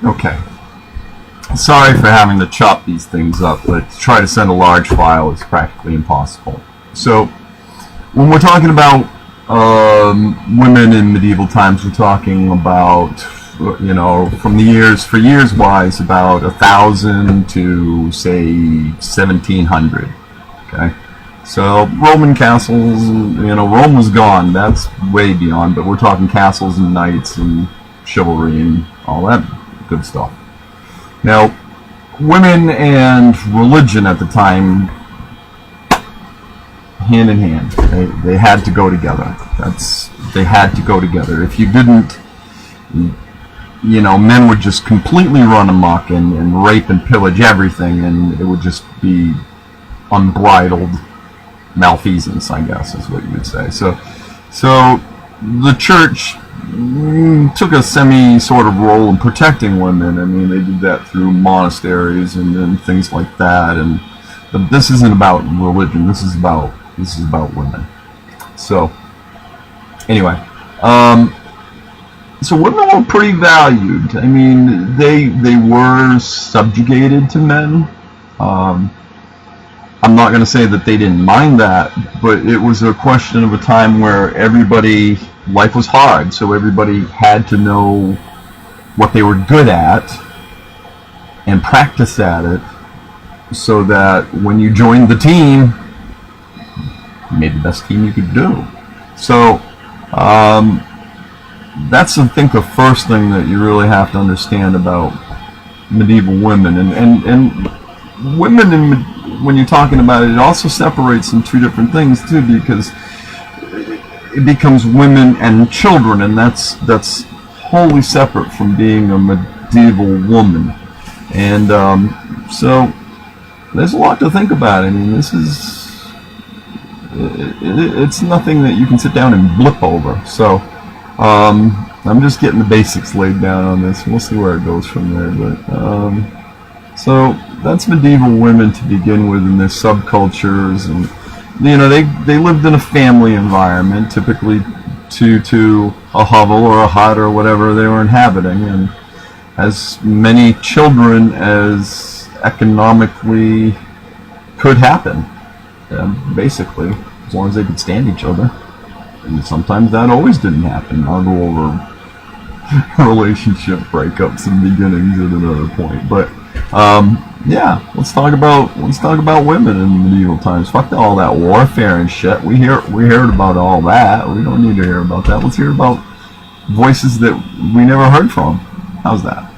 Okay. Sorry for having to chop these things up, but to try to send a large file is practically impossible. So, when we're talking about women in medieval times, we're talking about, from the years, for years wise, about 1,000 to say 1,700. Okay. So Roman castles, Rome was gone. That's way beyond. But we're talking castles and knights and chivalry and all that good stuff. Now, women and religion at the time, hand in hand, they had to go together. They had to go together. If you didn't, men would just completely run amok and rape and pillage everything, and it would just be unbridled malfeasance, I guess, is what you would say. So the church took a semi sort of role in protecting women. I mean, they did that through monasteries and things like that. But this isn't about religion. This is about women. So anyway, so women were pretty valued. I mean, they were subjugated to men. I'm not going to say that they didn't mind that, but it was a question of a time where life was hard, so everybody had to know what they were good at and practice at it, so that when you joined the team, you made the best team you could do. So that's, I think, the first thing that you really have to understand about medieval women. And women, when you're talking about it, it also separates in two different things too, because it becomes women and children, and that's wholly separate from being a medieval woman. And so there's a lot to think about. I mean, it's nothing that you can sit down and blip over. So I'm just getting the basics laid down on this. We'll see where it goes from there. But so that's medieval women to begin with, and their subcultures, and they lived in a family environment, typically to a hovel or a hut or whatever they were inhabiting, and as many children as economically could happen, basically, as long as they could stand each other. And sometimes that always didn't happen. I'll go over relationship breakups and beginnings at another point, but yeah, let's talk about women in medieval times. Fuck all that warfare and shit. We heard about all that. We don't need to hear about that. Let's hear about voices that we never heard from. How's that?